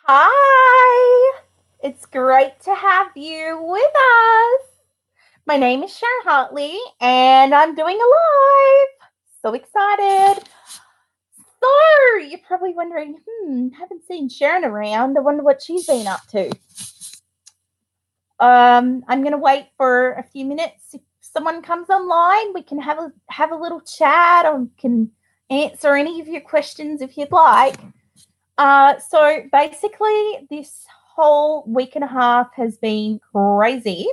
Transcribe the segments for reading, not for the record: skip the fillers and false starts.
Hi, it's great to have you with us. My name is Sharon Hartley, and I'm doing a live. So excited. So, you're probably wondering, haven't seen Sharon around. I wonder what she's been up to. I'm going to wait for a few minutes. If someone comes online, we can have a little chat or can answer any of your questions if you'd like. So basically, this whole week and a half has been crazy.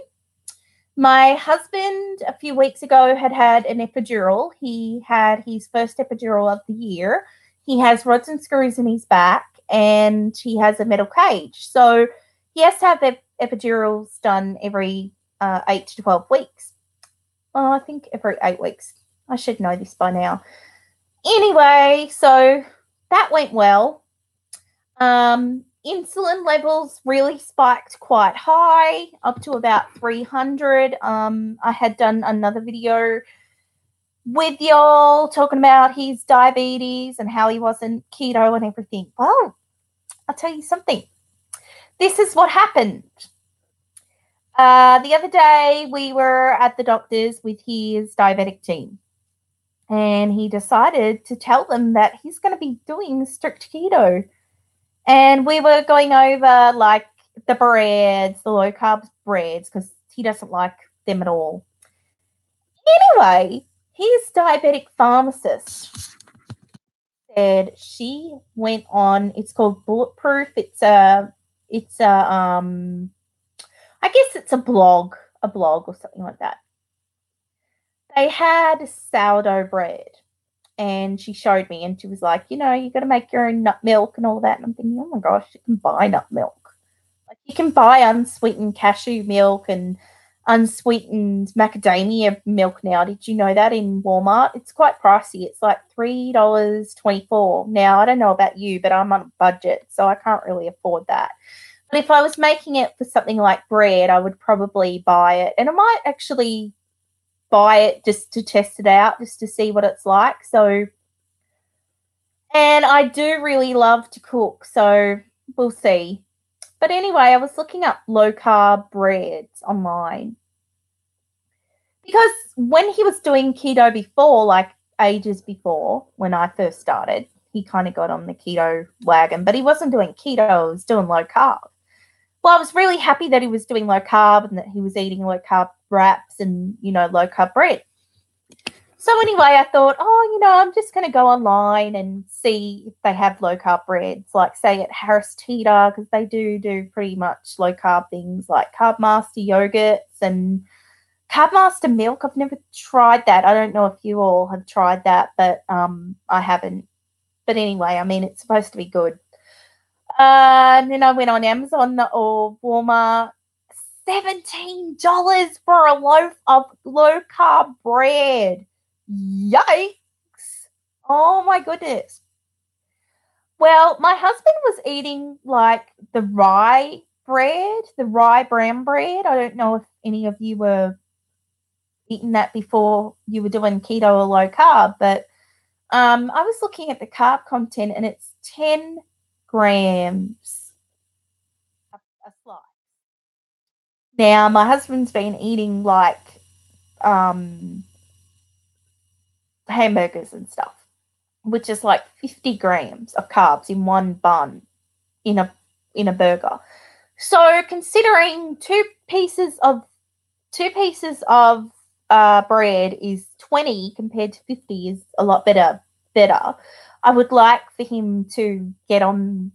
My husband, a few weeks ago, had an epidural. He had his first epidural of the year. He has rods and screws in his back, and he has a metal cage. So he has to have the epidurals done every 8 to 12 weeks. I think every 8 weeks. I should know this by now. Anyway, so that went well. Insulin levels really spiked quite high, up to about 300. I had done another video with y'all talking about his diabetes and how he wasn't keto and everything. Well, I'll tell you something. This is what happened. The other day, we were at the doctor's with his diabetic team, and he decided to tell them that he's going to be doing strict keto. And we were going over like the breads, the low carb breads, because he doesn't like them at all. Anyway, his diabetic pharmacist said she went on, it's called Bulletproof. I guess it's a blog or something like that. They had sourdough bread. And she showed me, and she was like, you got to make your own nut milk and all that. And I'm thinking, oh my gosh, you can buy nut milk. Like, you can buy unsweetened cashew milk and unsweetened macadamia milk now. Did you know that in Walmart? It's quite pricey. It's like $3.24. Now, I don't know about you, but I'm on a budget, so I can't really afford that. But if I was making it for something like bread, I would probably buy it. And I might actually buy it just to test it out, just to see what it's like. So, and I do really love to cook, so we'll see. But anyway, I was looking up low carb breads online because when he was doing keto before, like ages before, when I first started, he kind of got on the keto wagon, but he wasn't doing keto, he was doing low carb. Well, I was really happy that he was doing low carb and that he was eating low carb wraps and, low carb bread. So anyway, I thought, I'm just going to go online and see if they have low carb breads, like say at Harris Teeter, because they do pretty much low carb things like Carb Master yogurts and Carb Master milk. I've never tried that. I don't know if you all have tried that, but I haven't. But anyway, I mean, it's supposed to be good. And then I went on Amazon or Walmart, $17 for a loaf of low carb bread. Yikes. Oh my goodness. Well, my husband was eating like the rye bread, the rye brown bread. I don't know if any of you were eating that before you were doing keto or low carb, but I was looking at the carb content and it's 10 grams a slice. Now, my husband's been eating like hamburgers and stuff, which is like 50 grams of carbs in one bun in a burger. So considering two pieces of bread is 20 compared to 50 is a lot better. I would like for him to get on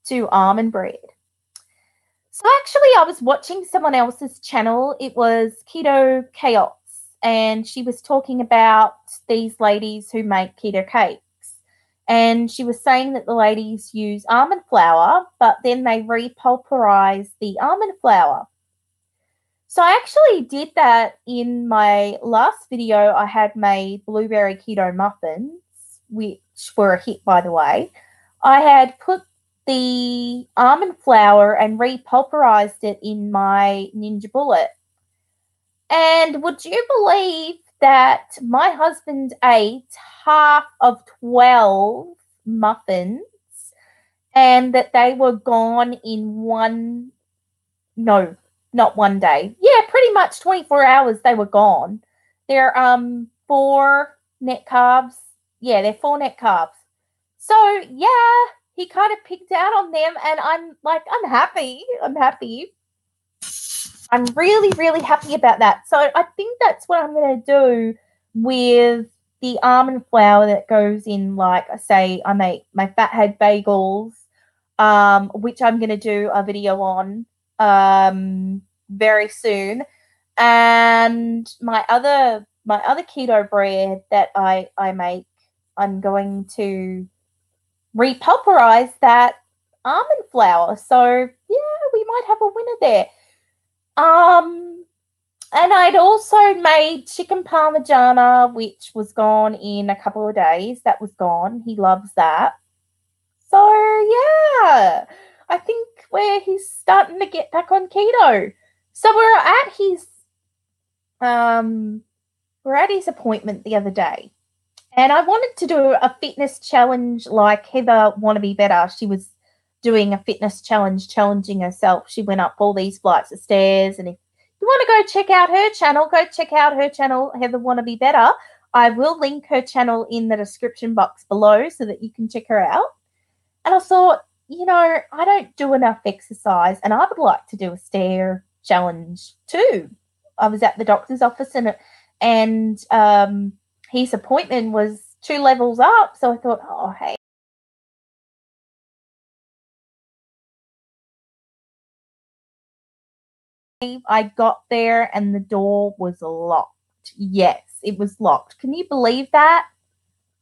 to almond bread. So actually, I was watching someone else's channel. It was Keto Chaos, and she was talking about these ladies who make keto cakes. And she was saying that the ladies use almond flour, but then they repulverize the almond flour. So I actually did that in my last video. I had made blueberry keto muffins, which were a hit, by the way. I had put the almond flour and repulverized it in my Ninja Bullet. And would you believe that my husband ate half of 12 muffins and that they were gone in no, not one day. Yeah, pretty much 24 hours they were gone. They're 4 net carbs. Yeah, they're 4 net carbs. So yeah, he kind of picked out on them, and I'm like, I'm happy. I'm happy. I'm really, really happy about that. So I think that's what I'm going to do with the almond flour that goes in, like, say, I make my fathead bagels, which I'm going to do a video on very soon. And my other keto bread that I make, I'm going to repulverize that almond flour. So yeah, we might have a winner there. And I'd also made chicken parmigiana, which was gone in a couple of days. That was gone. He loves that. So yeah, I think he's starting to get back on keto. So we're at his appointment the other day, and I wanted to do a fitness challenge like Heather Wanna Be Better. She was doing a fitness challenge, challenging herself. She went up all these flights of stairs, and if you want to go check out her channel, go check out her channel, Heather Wanna Be Better. I will link her channel in the description box below so that you can check her out. And I thought, I don't do enough exercise, and I would like to do a stair challenge too. I was at the doctor's office, and his appointment was 2 levels up, so I thought, oh, hey. I got there and the door was locked. Yes, it was locked. Can you believe that?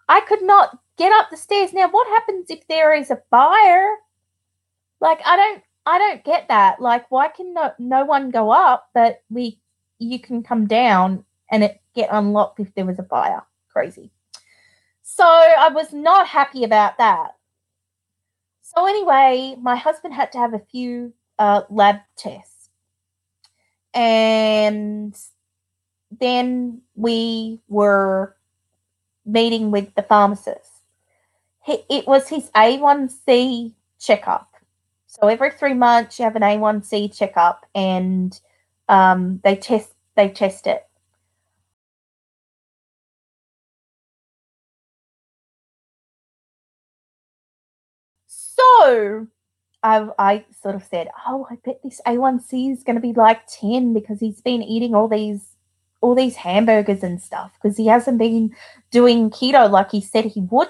I could not get up the stairs. Now, what happens if there is a fire? Like, I don't get that. Like, why can no one go up, but you can come down and it get unlocked if there was a fire? Crazy. So I was not happy about that. So anyway, my husband had to have a few lab tests, and then we were meeting with the pharmacist. It was his A1C checkup. So every 3 months you have an A1C checkup, and they test it. So I sort of said, oh, I bet this A1C is going to be like 10 because he's been eating all these hamburgers and stuff, because he hasn't been doing keto like he said he would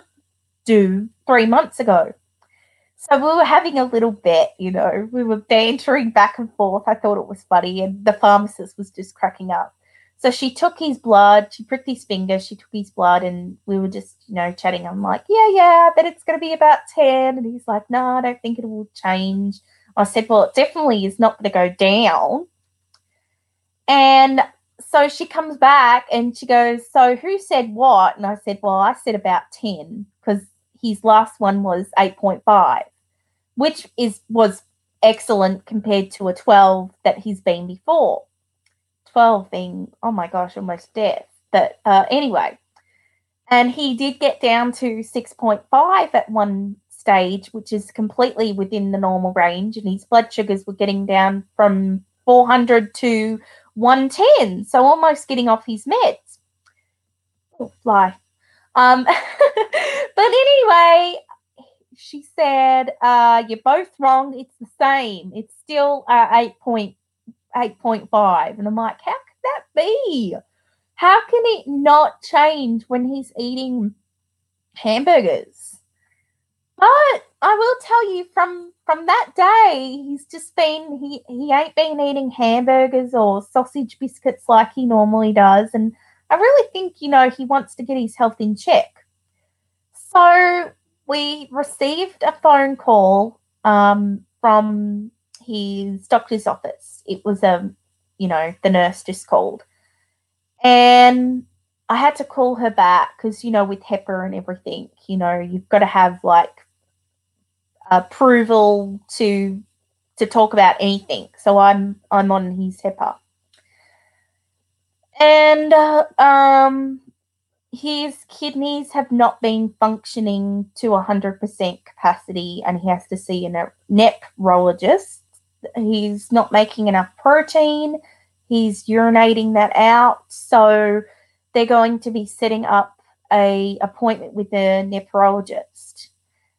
do 3 months ago. So we were having a little bet, we were bantering back and forth. I thought it was funny, and the pharmacist was just cracking up. So she took his blood, she pricked his finger, she took his blood, and we were just, chatting. I'm like, yeah, I bet it's going to be about 10. And he's like, no, I don't think it will change. I said, well, it definitely is not going to go down. And so she comes back and she goes, so who said what? And I said, well, I said about 10 because his last one was 8.5, which was excellent compared to a 12 that he's been before. 12 being, oh my gosh, almost death. But anyway, and he did get down to 6.5 at one stage, which is completely within the normal range, and his blood sugars were getting down from 400 to 110, so almost getting off his meds. Oh, fly. But anyway, she said, you're both wrong. It's the same. It's still 8.5. And I'm like, how could that be? How can it not change when he's eating hamburgers? But I will tell you, from that day, he's just been, he ain't been eating hamburgers or sausage biscuits like he normally does. And I really think, he wants to get his health in check. So we received a phone call from his doctor's office. It was the nurse just called. And I had to call her back because, with HEPA and everything, you've got to have like approval to talk about anything. So I'm on his HEPA. And his kidneys have not been functioning to 100% capacity, and he has to see a nephrologist. He's not making enough protein. He's urinating that out. So they're going to be setting up a appointment with a nephrologist.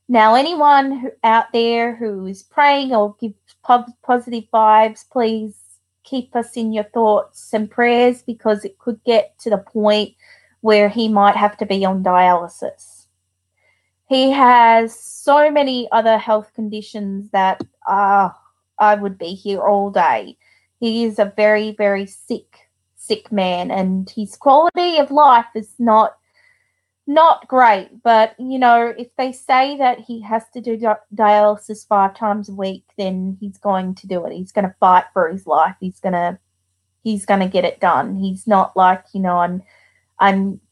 Now, anyone out there who is praying or gives positive vibes, please keep us in your thoughts and prayers, because it could get to the point where he might have to be on dialysis. He has so many other health conditions that I would be here all day. He is a very, very sick man, and his quality of life is not great. But, you know, if they say that he has to do dialysis 5 times a week, then he's going to do it. He's going to fight for his life. He's going to get it done. He's not like, you know,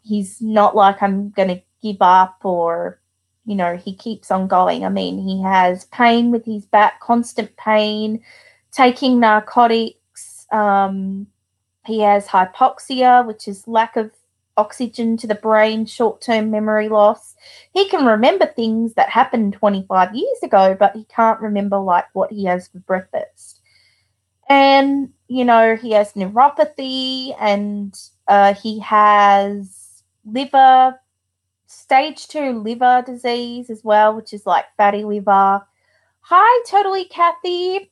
he's not like I'm going to give up, or, you know, he keeps on going. I mean, he has pain with his back, constant pain, taking narcotics. He has hypoxia, which is lack of oxygen to the brain, short-term memory loss. He can remember things that happened 25 years ago, but he can't remember like what he has for breakfast. And, you know, he has neuropathy, and he has stage 2 liver disease as well, which is like fatty liver. Hi, totally Kathy.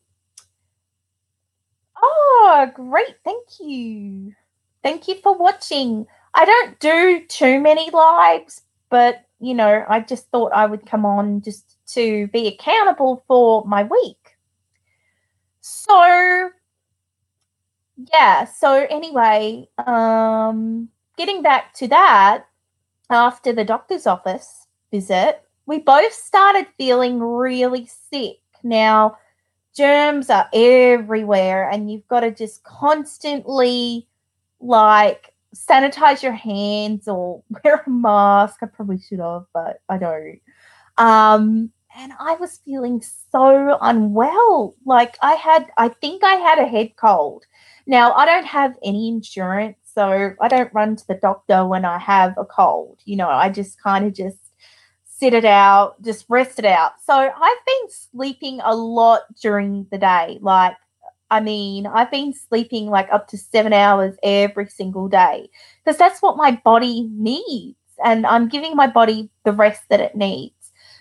Oh, great. Thank you. Thank you for watching. I don't do too many lives, but, you know, I just thought I would come on just to be accountable for my week. So, yeah. So anyway, getting back to that, after the doctor's office visit, we both started feeling really sick. Now, germs are everywhere, and you've got to just constantly, like, sanitize your hands or wear a mask. I probably should have, but I don't. And I was feeling so unwell. Like, I think I had a head cold. Now, I don't have any insurance, so I don't run to the doctor when I have a cold. You know, I just kind of just sit it out, just rest it out. So I've been sleeping a lot during the day. Like, I mean, I've been sleeping like up to 7 hours every single day, because that's what my body needs. And I'm giving my body the rest that it needs.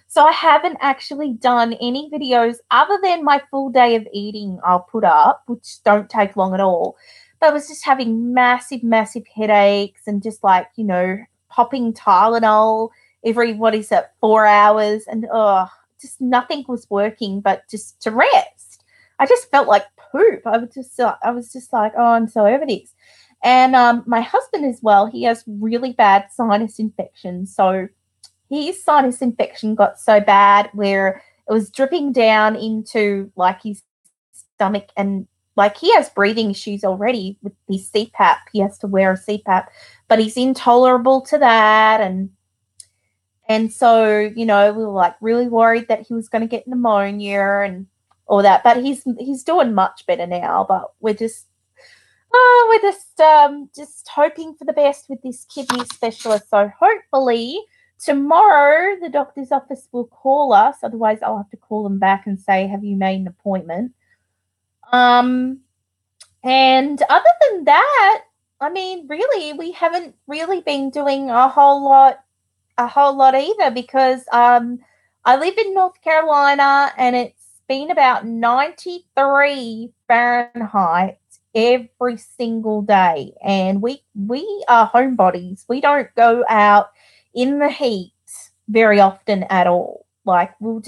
So I haven't actually done any videos other than my full day of eating I'll put up, which don't take long at all. But I was just having massive, massive headaches, and just like, you know, popping Tylenol every, 4 hours, and just nothing was working but just to rest. I just felt like poop. I was just like, oh, I'm so over this. And my husband as well, he has really bad sinus infection. So his sinus infection got so bad where it was dripping down into like his stomach, and like he has breathing issues already with his CPAP. He has to wear a CPAP, but he's intolerable to that. And so, you know, we were like really worried that he was going to get pneumonia and all that, but he's doing much better now. But we're just hoping for the best with this kidney specialist. So hopefully tomorrow the doctor's office will call us. Otherwise, I'll have to call them back and say, have you made an appointment? And other than that, I mean, really, we haven't really been doing a whole lot either, because I live in North Carolina, and it's been about 93 Fahrenheit every single day, and we are homebodies. We don't go out in the heat very often at all. Like, we'll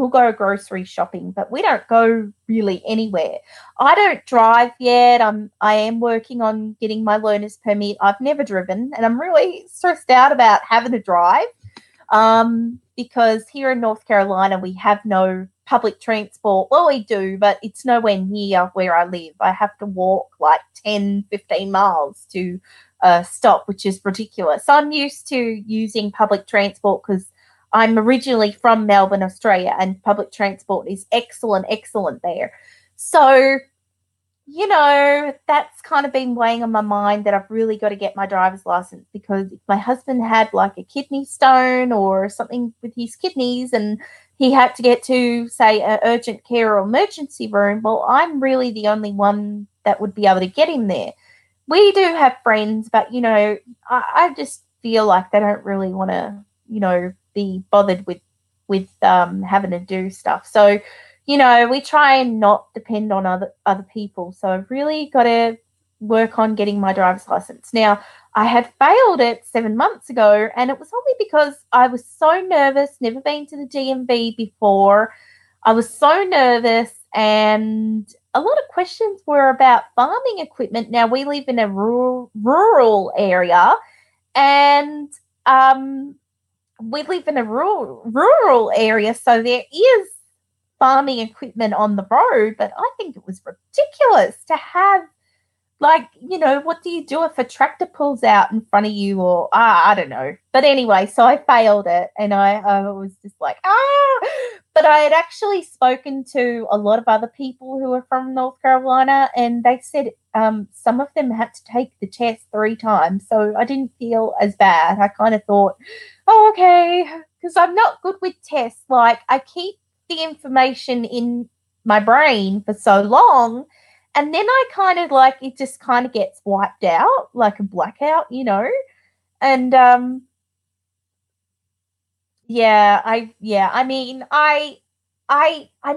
go grocery shopping, but we don't go really anywhere. I don't drive yet. I am working on getting my learner's permit. I've never driven, and I'm really stressed out about having to drive, because here in North Carolina we have no public transport. Well, we do, but it's nowhere near where I live. I have to walk like 10, 15 miles to stop, which is ridiculous. So I'm used to using public transport because I'm originally from Melbourne, Australia, and public transport is excellent there. So that's kind of been weighing on my mind that I've really got to get my driver's license, because if my husband had like a kidney stone or something with his kidneys and he had to get to, say, an urgent care or emergency room, well, I'm really the only one that would be able to get him there. We do have friends, but I just feel like they don't really want to, be bothered with having to do stuff. So, we try and not depend on other people. So I've really got to work on getting my driver's license. Now, I had failed it 7 months ago, and it was only because I was so nervous, never been to the DMV before. I was so nervous, and a lot of questions were about farming equipment. Now, we live in a rural area, and we live in a rural area, so there is farming equipment on the road, but I think it was ridiculous to have, like, what do you do if a tractor pulls out in front of you, or I don't know. But anyway, so I failed it, and I was just like, but I had actually spoken to a lot of other people who are from North Carolina, and they said some of them had to take the test 3 times, so I didn't feel as bad. I kind of thought, oh, okay, because I'm not good with tests. Like, I keep the information in my brain for so long, and then I kind of like, it just kind of gets wiped out, like a blackout, and I mean, I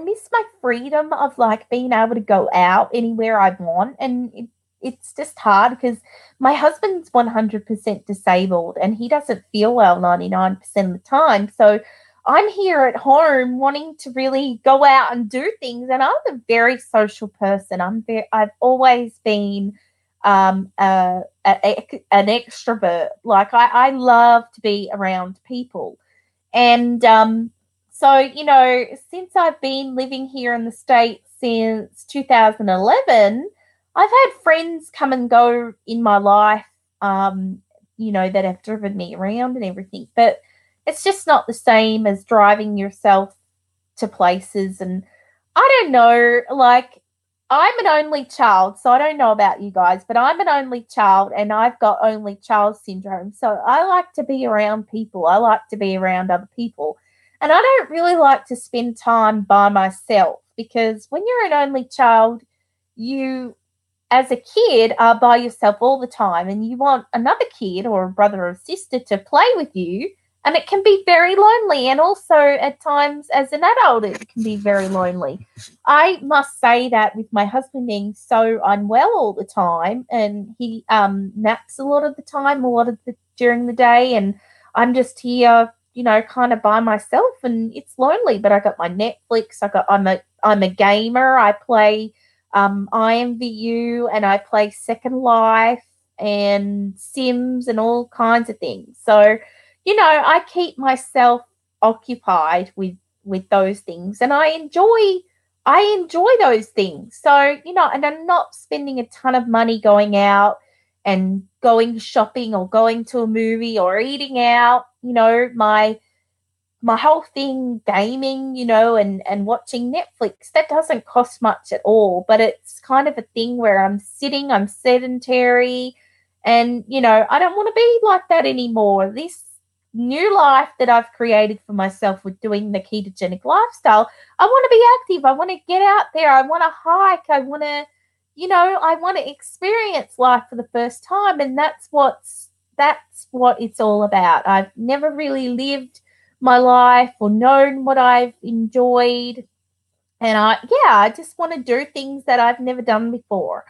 miss my freedom of like being able to go out anywhere I want, and it's just hard because my husband's 100% disabled and he doesn't feel well 99% of the time. So I'm here at home wanting to really go out and do things, and I'm a very social person. I've always been an extrovert. Like, I love to be around people. And so, since I've been living here in the States since 2011, I've had friends come and go in my life, that have driven me around and everything. But it's just not the same as driving yourself to places. And I don't know, like, I'm an only child, so I don't know about you guys, but I'm an only child and I've got only child syndrome. So I like to be around people. I like to be around other people. And I don't really like to spend time by myself, because when you're an only child, you, as a kid, are by yourself all the time, and you want another kid or a brother or sister to play with you, and it can be very lonely. And also at times as an adult, it can be very lonely. I must say that with my husband being so unwell all the time, and he naps a lot of the time, during the day, and I'm just here, kind of by myself, and it's lonely. But I got my Netflix. I'm a gamer. I play IMVU, and I play Second Life and Sims and all kinds of things. So, I keep myself occupied with those things, and I enjoy those things. So, and I'm not spending a ton of money going out and going shopping or going to a movie or eating out. My whole thing, gaming, and watching Netflix, that doesn't cost much at all. But it's kind of a thing where I'm sedentary, and, I don't want to be like that anymore. This new life that I've created for myself with doing the ketogenic lifestyle, I want to be active. I want to get out there. I want to hike. I want to experience life for the first time. And that's what it's all about. I've never really lived my life or known what I've enjoyed. And I just want to do things that I've never done before.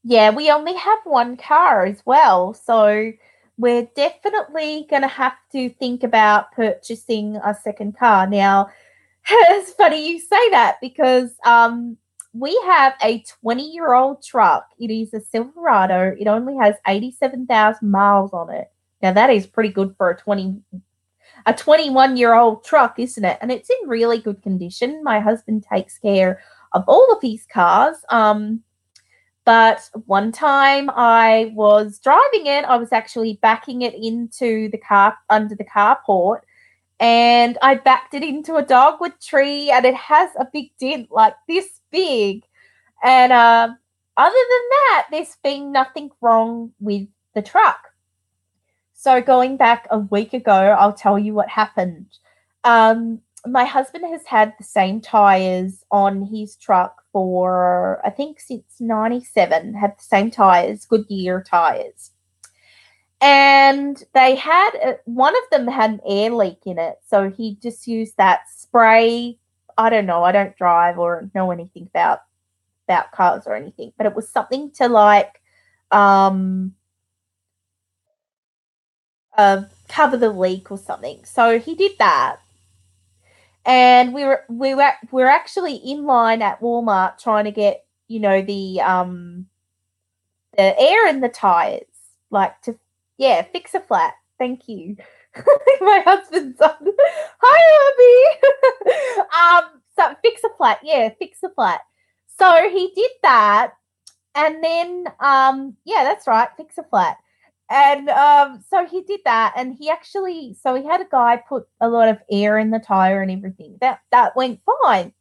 Yeah, we only have one car as well. So we're definitely going to have to think about purchasing a second car. Now, it's funny you say that, because we have a 20-year-old truck. It is a Silverado. It only has 87,000 miles on it. Now, that is pretty good for a 21-year-old truck, isn't it? And it's in really good condition. My husband takes care of all of his cars. But one time I was driving it, I was actually backing it into the car, under the carport, and I backed it into a dogwood tree, and it has a big dent like this big. And other than that, there's been nothing wrong with the truck. So going back a week ago, I'll tell you what happened. My husband has had the same tires on his truck for, I think, since 97, had the same tires, Goodyear tires. And they had, one of them had an air leak in it. So he just used that spray. I don't know. I don't drive or know anything about cars or anything, but it was something to like cover the leak or something. So he did that. And we're actually in line at Walmart trying to get, you know, the air in the tires, like to fix a flat. Thank you. My husband's on. Hi, Abby. So fix a flat. Yeah, fix a flat. So he did that, and then that's right, fix a flat. And so he did that, and he had a guy put a lot of air in the tire and everything. That went fine.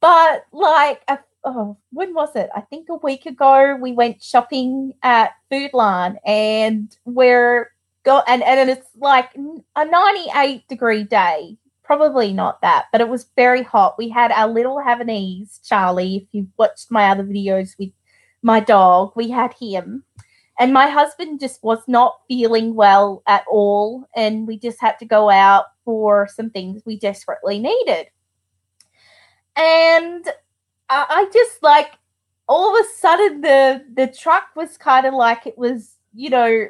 But like when was it? I think a week ago we went shopping at Foodland, and and it's like a 98-degree day. Probably not that, but it was very hot. We had our little Havanese, Charlie. If you've watched my other videos with my dog, we had him. And my husband just was not feeling well at all, and we just had to go out for some things we desperately needed. And I just like, all of a sudden the truck was kind of like, it was, you know,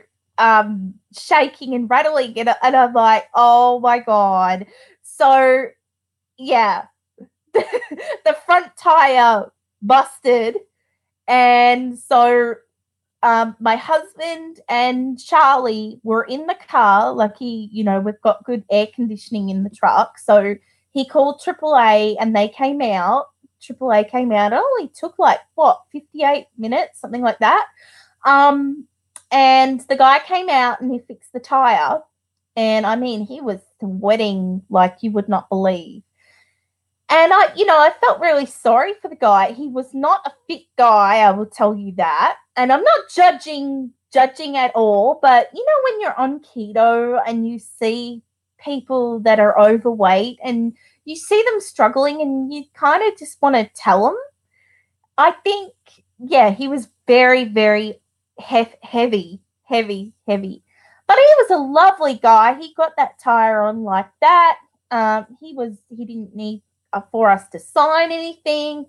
shaking and rattling, and I'm like, oh my God. So yeah, the front tire busted, and so my husband and Charlie were in the car. Lucky, you know, we've got good air conditioning in the truck. So he called AAA, and they came out. AAA came out. It only took like, 58 minutes, something like that. And the guy came out and he fixed the tire. And I mean, he was sweating like you would not believe. And I felt really sorry for the guy. He was not a fit guy, I will tell you that. And I'm not judging at all, but you know, when you're on keto and you see people that are overweight and you see them struggling, and you kind of just want to tell them. I think, he was very, very heavy. But he was a lovely guy. He got that tire on like that. He didn't need for us to sign anything.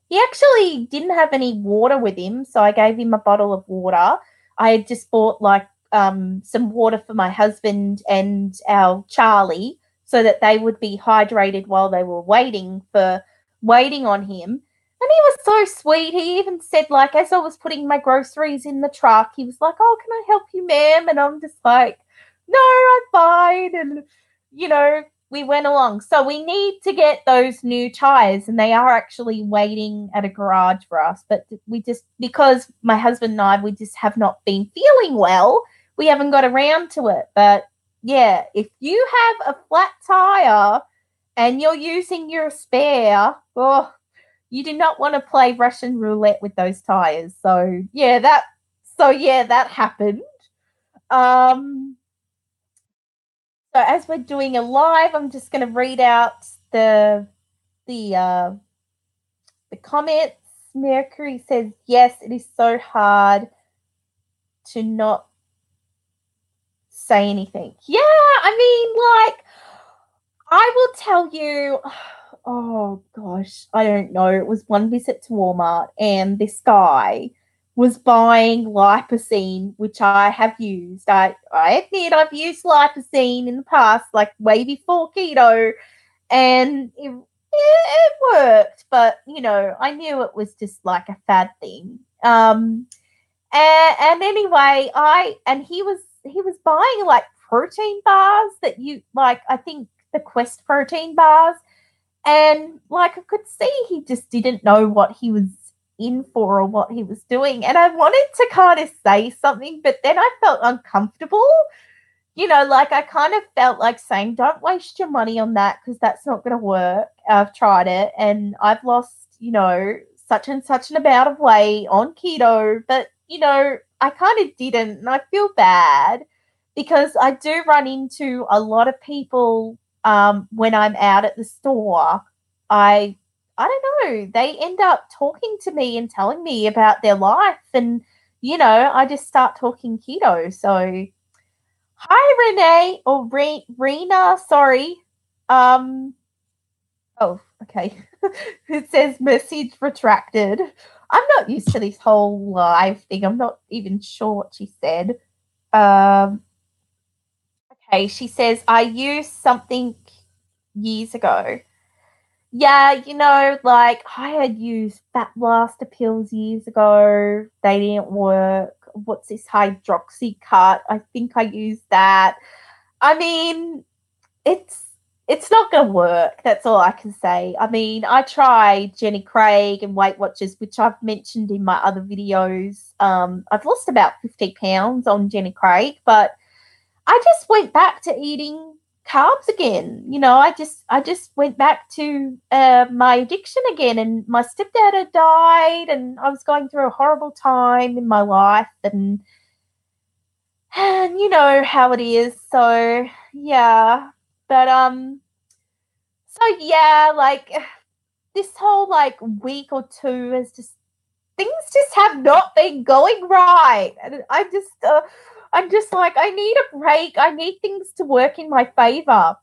He actually didn't have any water with him, so I gave him a bottle of water. I had just bought like some water for my husband and our Charlie, so that they would be hydrated while they were waiting on him. And he was so sweet. He even said, like, as I was putting my groceries in the truck, he was like, "Oh, can I help you, ma'am?" And I'm just like, "No, I'm fine." And, you know, we went along. So we need to get those new tires, and they are actually waiting at a garage for us. But we just, because my husband and I, we just have not been feeling well, we haven't got around to it. But yeah, if you have a flat tire and you're using your spare, you do not want to play Russian roulette with those tires. So that happened. So as we're doing a live, I'm just going to read out the comments. Mercury says, yes, it is so hard to not say anything. Yeah, I mean, like, I will tell you, oh gosh, I don't know. It was one visit to Walmart, and this guy was buying lipocene, which I have used. I admit I've used lipocene in the past, like way before keto, and it worked, but you know, I knew it was just like a fad thing. And anyway, he was buying like protein bars that you like, I think the Quest protein bars, and like I could see he just didn't know what he was in for or what he was doing. And I wanted to kind of say something, but then I felt uncomfortable. like I kind of felt like saying, don't waste your money on that because that's not going to work. I've tried it and I've lost, such and such an amount of weight on keto, but, I kind of didn't. And I feel bad because I do run into a lot of people when I'm out at the store. I don't know, they end up talking to me and telling me about their life. And, I just start talking keto. So, hi, Renee or Rena. Sorry. Um. Oh, okay. It says message retracted. I'm not used to this whole live thing. I'm not even sure what she said. Um. Okay. She says I used something years ago. Yeah, like I had used Fat Blaster pills years ago. They didn't work. What's this hydroxy cut? I think I used that. I mean, it's it's not gonna work. That's all I can say. I mean, I tried Jenny Craig and Weight Watchers, which I've mentioned in my other videos. I've lost about 50 pounds on Jenny Craig, but I just went back to eating carbs again. I just went back to my addiction again, and my stepdad had died, and I was going through a horrible time in my life, and you know how it is. So yeah, but so yeah, like this whole like week or two has just things just have not been going right, and I'm just like I need a break. I need things to work in my favor.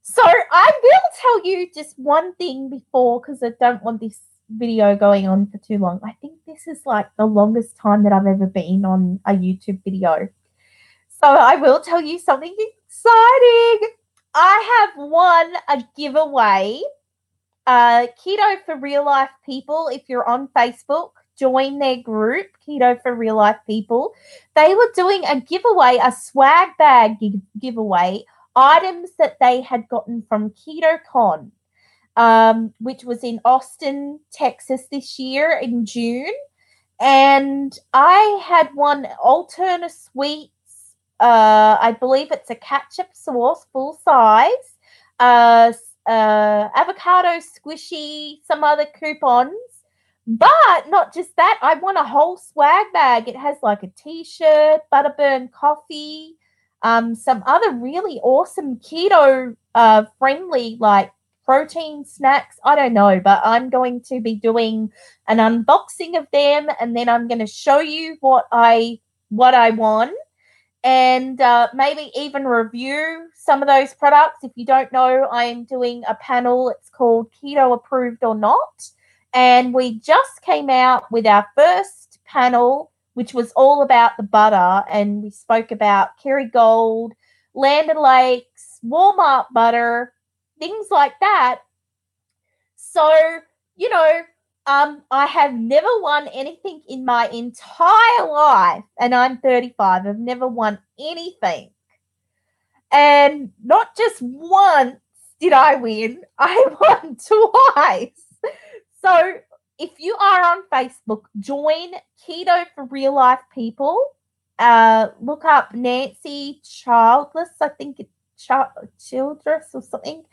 So I will tell you just one thing before, because I don't want this video going on for too long. I think this is like the longest time that I've ever been on a YouTube video. So I will tell you something exciting. I have won a giveaway. Keto for Real Life People. If you're on Facebook, join their group, Keto for Real Life People. They were doing a giveaway, a swag bag giveaway, items that they had gotten from Keto Con, which was in Austin, Texas this year in June. And I had one Alterna Sweets. I believe it's a ketchup sauce, full size. Uh, Avocado squishy, some other coupons. But not just that, I want a whole swag bag. It has like a t-shirt, Butterburn coffee, some other really awesome keto friendly like protein snacks. I don't know, but I'm going to be doing an unboxing of them, and then I'm going to show you what I won, and maybe even review some of those products. If you don't know, I'm doing a panel. It's called Keto Approved or Not. And we just came out with our first panel, which was all about the butter. And we spoke about Kerrygold, Land O'Lakes, Walmart butter, things like that. So, you know, I have never won anything in my entire life, and I'm 35. I've never won anything. And not just once did I win, I won twice. So if you are on Facebook, join Keto for Real Life People. Look up Nancy Childless, I think it's Childress or something.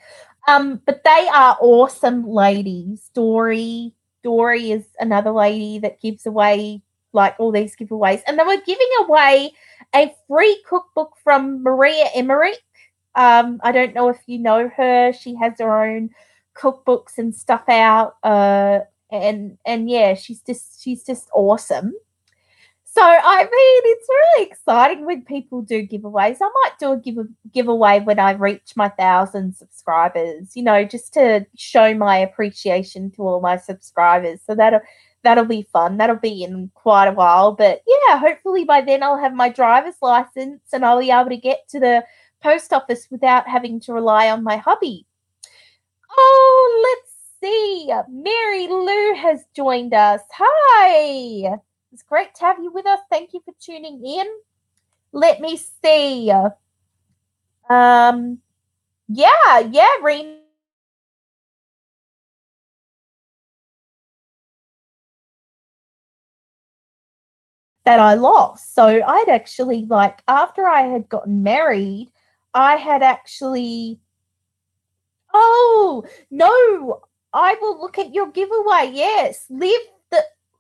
But they are awesome ladies. Dory is another lady that gives away like all these giveaways, and they were giving away a free cookbook from Maria Emmerich. I don't know if you know her. She has her own cookbooks and stuff out. And yeah, she's just awesome. So I mean, it's really exciting when people do giveaways. I might do a giveaway when I reach my 1,000 subscribers. Just to show my appreciation to all my subscribers. So that'll be fun. That'll be in quite a while, but yeah, hopefully by then I'll have my driver's license and I'll be able to get to the post office without having to rely on my hubby. Oh, let's see. Mary Lou has joined us. Hi. It's great to have you with us. Thank you for tuning in. Let me see. Yeah, Rena. that I lost. So I'd actually, like, after I had gotten married, I had actually, oh, no, I will look at your giveaway. Yes, the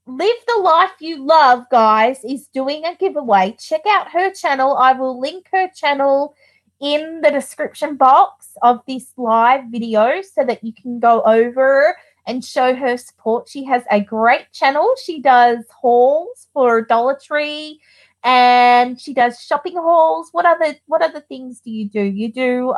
Live the Life You Love, guys, is doing a giveaway. Check out her channel. I will link her channel in the description box of this live video so that you can go over and show her support. She has a great channel. She does hauls for Dollar Tree and she does shopping hauls. What other things do? You do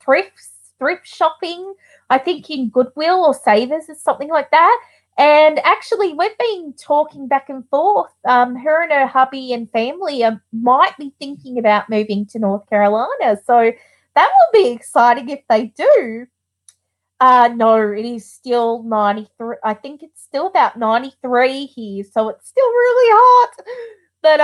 thrift shopping, I think in Goodwill or Savers or something like that. And actually, we've been talking back and forth. Her and her hubby and family might be thinking about moving to North Carolina. So that will be exciting if they do. No, it is still 93. I think it's still about 93 here. So it's still really hot. But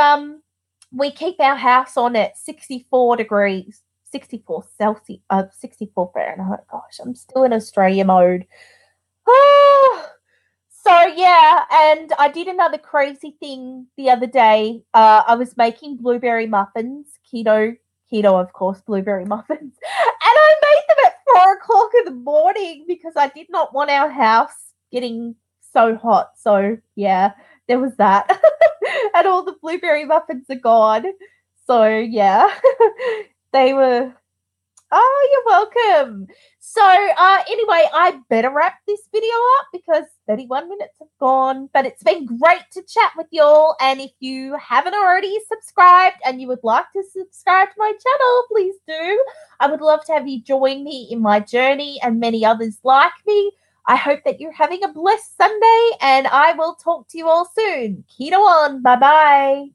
we keep our house on at 64 degrees, 64 Celsius, 64 Fahrenheit. Gosh, I'm still in Australia mode. So yeah, and I did another crazy thing the other day. I was making blueberry muffins, keto, of course, blueberry muffins, and I made them at 4:00 in the morning because I did not want our house getting so hot. So yeah, there was that, and all the blueberry muffins are gone. So yeah, they were. Oh, you're welcome. So anyway, I better wrap this video up because 31 minutes have gone. But it's been great to chat with y'all. And if you haven't already subscribed and you would like to subscribe to my channel, please do. I would love to have you join me in my journey and many others like me. I hope that you're having a blessed Sunday and I will talk to you all soon. Keto on. Bye-bye.